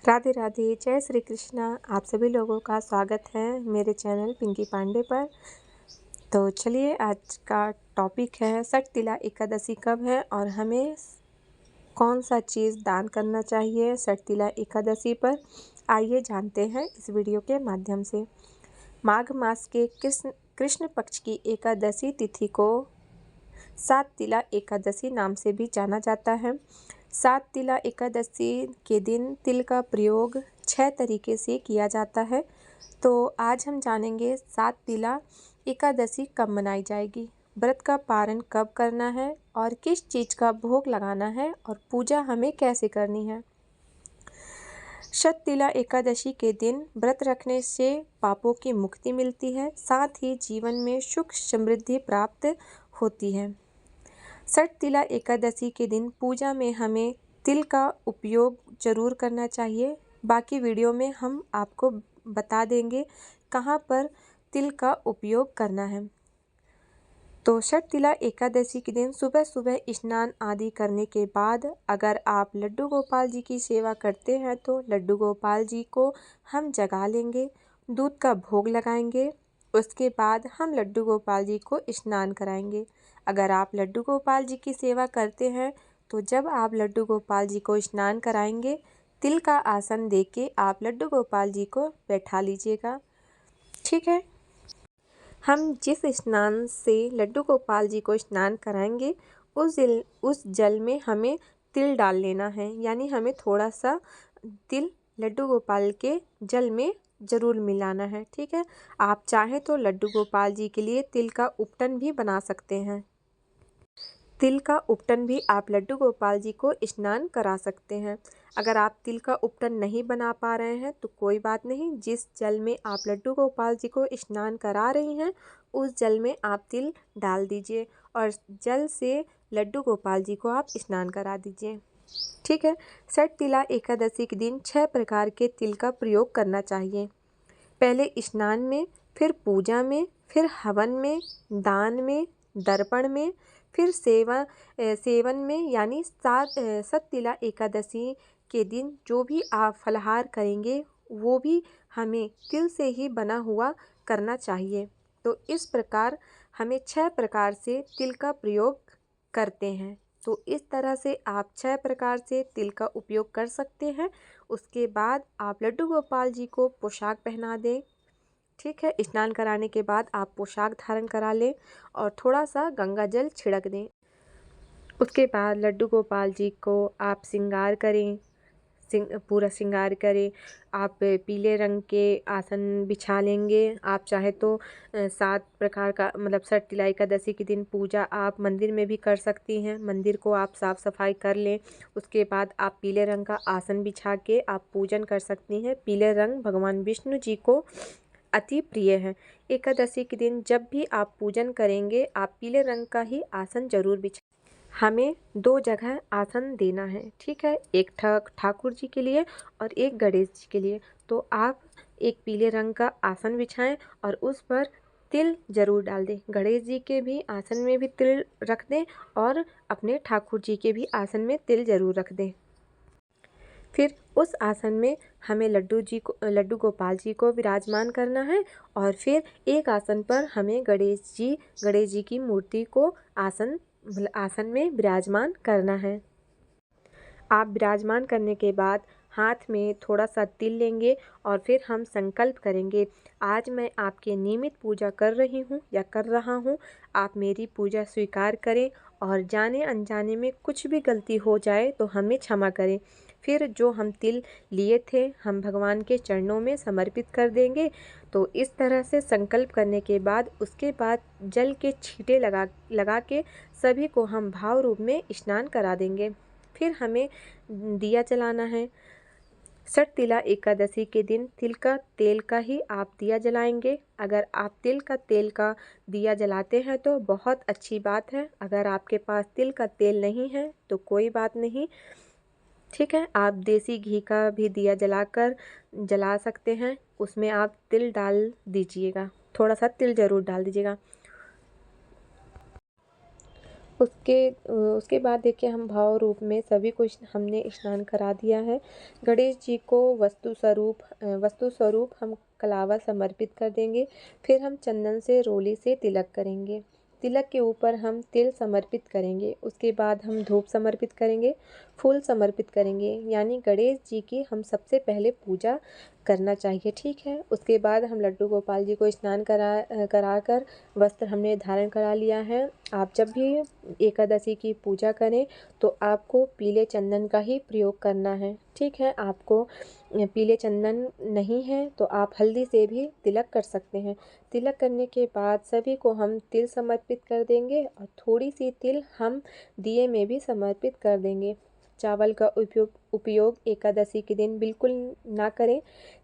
राधे राधे, जय श्री कृष्णा। आप सभी लोगों का स्वागत है मेरे चैनल पिंकी पांडे पर। तो चलिए, आज का टॉपिक है षटतिला एकादशी कब है और हमें कौन सा चीज़ दान करना चाहिए षटतिला एकादशी पर। आइए जानते हैं इस वीडियो के माध्यम से। माघ मास के कृष्ण पक्ष की एकादशी तिथि को सात तिला एकादशी नाम से भी जाना जाता है। सात तिला एकादशी के दिन तिल का प्रयोग 6 तरीके से किया जाता है। तो आज हम जानेंगे सात तिला एकादशी कब मनाई जाएगी, व्रत का पारण कब करना है और किस चीज़ का भोग लगाना है और पूजा हमें कैसे करनी है। षटतिला एकादशी के दिन व्रत रखने से पापों की मुक्ति मिलती है, साथ ही जीवन में सुख समृद्धि प्राप्त होती है। षटतिला एकादशी के दिन पूजा में हमें तिल का उपयोग जरूर करना चाहिए। बाकी वीडियो में हम आपको बता देंगे कहाँ पर तिल का उपयोग करना है। तो षटतिला एकादशी के दिन सुबह सुबह स्नान आदि करने के बाद अगर आप लड्डू गोपाल जी की सेवा करते हैं तो लड्डू गोपाल जी को हम जगा लेंगे, दूध का भोग लगाएंगे। उसके बाद हम लड्डू गोपाल जी को स्नान कराएंगे। अगर आप लड्डू गोपाल जी की सेवा करते हैं तो जब आप लड्डू गोपाल जी को स्नान कराएंगे, तिल का आसन देके आप लड्डू गोपाल जी को बैठा लीजिएगा। ठीक है। हम जिस स्नान से लड्डू गोपाल जी को स्नान कराएंगे उस जल में हमें तिल डाल लेना है, यानी हमें थोड़ा सा तिल लड्डू गोपाल के जल में ज़रूर मिलाना है। ठीक है। आप चाहें तो लड्डू गोपाल जी के लिए तिल का उपटन भी बना सकते हैं। तिल का उपटन भी आप लड्डू गोपाल जी को स्नान करा सकते हैं। अगर आप तिल का उपटन नहीं बना पा रहे हैं तो कोई बात नहीं, जिस जल में आप लड्डू गोपाल जी को स्नान करा रही हैं उस जल में आप तिल डाल दीजिए और जल से लड्डू गोपाल जी को आप स्नान करा दीजिए। ठीक है। षटतिला एकादशी के दिन 6 प्रकार के तिल का प्रयोग करना चाहिए। पहले स्नान में, फिर पूजा में, फिर हवन में, दान में, दर्पण में, फिर सेवन में, यानी षटतिला एकादशी के दिन जो भी आप फलाहार करेंगे वो भी हमें तिल से ही बना हुआ करना चाहिए। तो इस प्रकार हमें 6 प्रकार से तिल का प्रयोग करते हैं। तो इस तरह से आप 6 प्रकार से तिल का उपयोग कर सकते हैं। उसके बाद आप लड्डू गोपाल जी को पोशाक पहना दें। ठीक है। स्नान कराने के बाद आप पोशाक धारण करा लें और थोड़ा सा गंगा जल छिड़क दें। उसके बाद लड्डू गोपाल जी को आप श्रृंगार करें, पूरा श्रृंगार करें। आप पीले रंग के आसन बिछा लेंगे। आप चाहे तो 7 प्रकार का मतलब षटतिला एकादशी के दिन पूजा आप मंदिर में भी कर सकती हैं। मंदिर को आप साफ़ सफाई कर लें। उसके बाद आप पीले रंग का आसन बिछा के आप पूजन कर सकती हैं। पीले रंग भगवान विष्णु जी को अति प्रिय है। एकादशी के दिन जब भी आप पूजन करेंगे आप पीले रंग का ही आसन जरूर बिछाएं। हमें 2 जगह आसन देना है। ठीक है। एक ठाकुर जी के लिए और एक गणेश जी के लिए। तो आप एक पीले रंग का आसन बिछाएं और उस पर तिल जरूर डाल दें। गणेश जी के भी आसन में भी तिल रख दें और अपने ठाकुर जी के भी आसन में तिल जरूर रख दें। फिर उस आसन में हमें लड्डू गोपाल जी को विराजमान करना है और फिर एक आसन पर हमें गणेश जी की मूर्ति को आसन में विराजमान करना है। आप विराजमान करने के बाद हाथ में थोड़ा सा तिल लेंगे और फिर हम संकल्प करेंगे, आज मैं आपके नियमित पूजा कर रही हूँ या कर रहा हूँ, आप मेरी पूजा स्वीकार करें और जाने अनजाने में कुछ भी गलती हो जाए तो हमें क्षमा करें। फिर जो हम तिल लिए थे हम भगवान के चरणों में समर्पित कर देंगे। तो इस तरह से संकल्प करने के बाद उसके बाद जल के छींटे लगा के सभी को हम भाव रूप में स्नान करा देंगे। फिर हमें दिया जलाना है। षटतिला एकादशी के दिन तिल का तेल का ही आप दिया जलाएंगे। अगर आप तिल का तेल का दिया जलाते हैं तो बहुत अच्छी बात है। अगर आपके पास तिल का तेल नहीं है तो कोई बात नहीं। ठीक है। आप देसी घी का भी दिया जला सकते हैं। उसमें आप तिल डाल दीजिएगा, थोड़ा सा तिल ज़रूर डाल दीजिएगा। उसके बाद देखिए हम भाव रूप में सभी को हमने स्नान करा दिया है। गणेश जी को वस्तु स्वरूप हम कलावा समर्पित कर देंगे। फिर हम चंदन से रोली से तिलक करेंगे। तिलक के ऊपर हम तिल समर्पित करेंगे। उसके बाद हम धूप समर्पित करेंगे, फूल समर्पित करेंगे। यानी गणेश जी की हम सबसे पहले पूजा करना चाहिए, ठीक है। उसके बाद हम लड्डू गोपाल जी को स्नान कराकर वस्त्र हमने धारण करा लिया है। आप जब भी एकादशी की पूजा करें तो आपको पीले चंदन का ही प्रयोग करना है, ठीक है। आपको पीले चंदन नहीं है तो आप हल्दी से भी तिलक कर सकते हैं। तिलक करने के बाद सभी को हम तिल समर्पित कर देंगे और थोड़ी सी तिल हम दिए में भी समर्पित कर देंगे। चावल का उपयोग एकादशी के दिन बिल्कुल ना करें,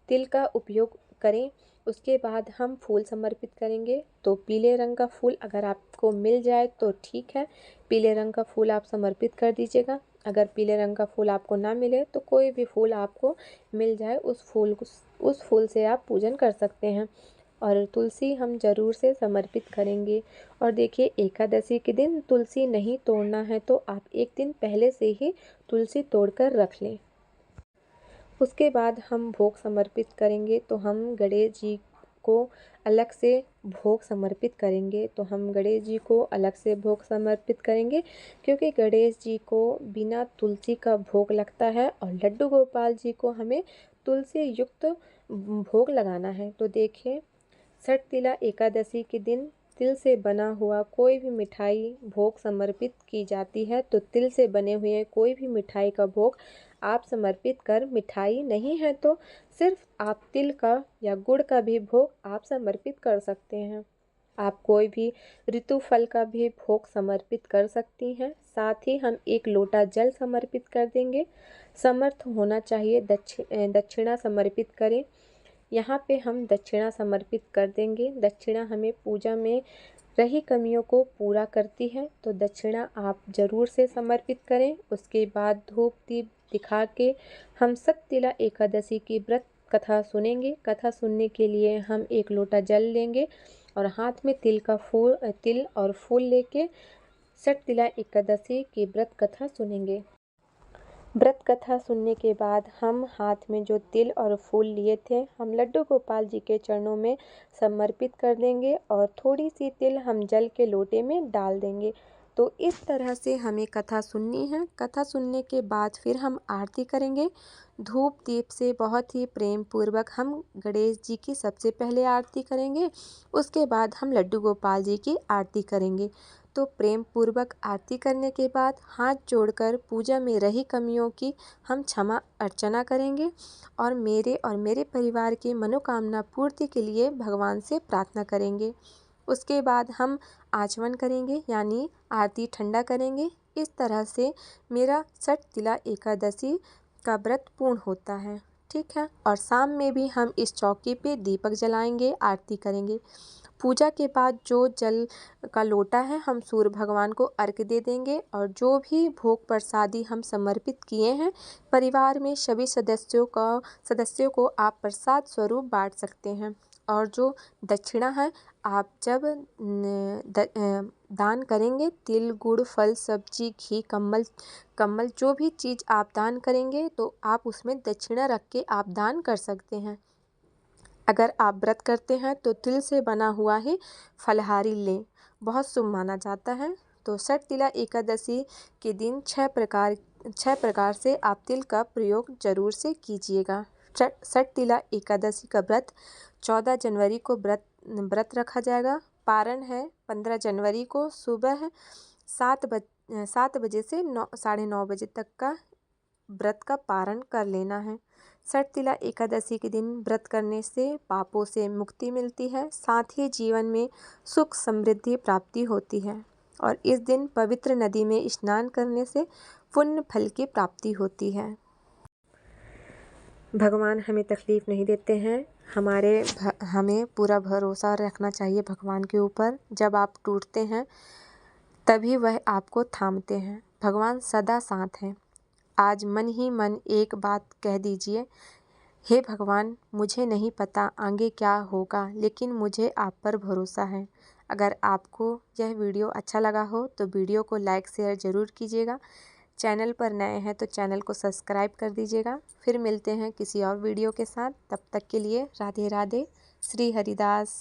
तिल का उपयोग करें। उसके बाद हम फूल समर्पित करेंगे। तो पीले रंग का फूल अगर आपको मिल जाए तो ठीक है, पीले रंग का फूल आप समर्पित कर दीजिएगा। अगर पीले रंग का फूल आपको ना मिले तो कोई भी फूल आपको मिल जाए उस फूल से आप पूजन कर सकते हैं। और तुलसी हम ज़रूर से समर्पित करेंगे। और देखिए एकादशी के दिन तुलसी नहीं तोड़ना है तो आप एक दिन पहले से ही तुलसी तोड़कर रख लें। उसके बाद हम भोग समर्पित करेंगे। तो हम गणेश जी को अलग से भोग समर्पित करेंगे। तो हम गणेश जी को अलग से भोग समर्पित करेंगे क्योंकि गणेश जी को बिना तुलसी का भोग लगता है और लड्डू गोपाल जी को हमें तुलसी युक्त भोग लगाना है। तो देखिए छठ एकादशी के दिन तिल से बना हुआ कोई भी मिठाई भोग समर्पित की जाती है। तो तिल से बने हुए कोई भी मिठाई का भोग आप समर्पित कर, मिठाई नहीं है तो सिर्फ आप तिल का या गुड़ का भी भोग आप समर्पित कर सकते हैं। आप कोई भी ऋतु फल का भी भोग समर्पित कर सकती हैं। साथ ही हम एक लोटा जल समर्पित कर देंगे। समर्थ होना चाहिए, दक्षिणा समर्पित करें। यहाँ पे हम दक्षिणा समर्पित कर देंगे। दक्षिणा हमें पूजा में रही कमियों को पूरा करती है, तो दक्षिणा आप ज़रूर से समर्पित करें। उसके बाद धूप दीप दिखा के हम शक्तिला एकादशी की व्रत कथा सुनेंगे। कथा सुनने के लिए हम एक लोटा जल लेंगे और हाथ में तिल और फूल लेके शक्तिला एकादशी की व्रत कथा सुनेंगे। व्रत कथा सुनने के बाद हम हाथ में जो तिल और फूल लिए थे हम लड्डू गोपाल जी के चरणों में समर्पित कर देंगे और थोड़ी सी तिल हम जल के लोटे में डाल देंगे। तो इस तरह से हमें कथा सुननी है। कथा सुनने के बाद फिर हम आरती करेंगे। धूप दीप से बहुत ही प्रेम पूर्वक हम गणेश जी की सबसे पहले आरती करेंगे। उसके बाद हम लड्डू गोपाल जी की आरती करेंगे। तो प्रेम पूर्वक आरती करने के बाद हाथ जोड़कर पूजा में रही कमियों की हम क्षमा अर्चना करेंगे और मेरे परिवार की मनोकामना पूर्ति के लिए भगवान से प्रार्थना करेंगे। उसके बाद हम आचमन करेंगे यानी आरती ठंडा करेंगे। इस तरह से मेरा छठ एकादशी का व्रत पूर्ण होता है, ठीक है। और शाम में भी हम इस चौकी पे दीपक जलाएंगे, आरती करेंगे। पूजा के बाद जो जल का लोटा है हम सूर्य भगवान को अर्घ्य दे देंगे और जो भी भोग प्रसादी हम समर्पित किए हैं परिवार में सभी सदस्यों को आप प्रसाद स्वरूप बांट सकते हैं। और जो दक्षिणा है आप जब दान करेंगे तिल गुड़ फल सब्जी घी कम्बल जो भी चीज़ आप दान करेंगे तो आप उसमें दक्षिणा रख के आप दान कर सकते हैं। अगर आप व्रत करते हैं तो तिल से बना हुआ ही फलाहारी लें, बहुत शुभ माना जाता है। तो छठ एकादशी के दिन 6 प्रकार से आप तिल का प्रयोग जरूर से कीजिएगा। छठ एकादशी का व्रत 14 जनवरी को व्रत रखा जाएगा। पारण है 15 जनवरी को सुबह 7 बजे से 9:30 बजे तक का व्रत का पारण कर लेना है। छठ एकादशी के दिन व्रत करने से पापों से मुक्ति मिलती है, साथ ही जीवन में सुख समृद्धि प्राप्ति होती है और इस दिन पवित्र नदी में स्नान करने से पुण्य फल की प्राप्ति होती है। भगवान हमें तकलीफ़ नहीं देते हैं। हमें पूरा भरोसा रखना चाहिए भगवान के ऊपर। जब आप टूटते हैं तभी वह आपको थामते हैं। भगवान सदा साथ हैं। आज मन ही मन एक बात कह दीजिए, हे भगवान मुझे नहीं पता आगे क्या होगा लेकिन मुझे आप पर भरोसा है। अगर आपको यह वीडियो अच्छा लगा हो तो वीडियो को लाइक शेयर ज़रूर कीजिएगा। चैनल पर नए हैं तो चैनल को सब्सक्राइब कर दीजिएगा। फिर मिलते हैं किसी और वीडियो के साथ, तब तक के लिए राधे राधे। श्री हरिदास।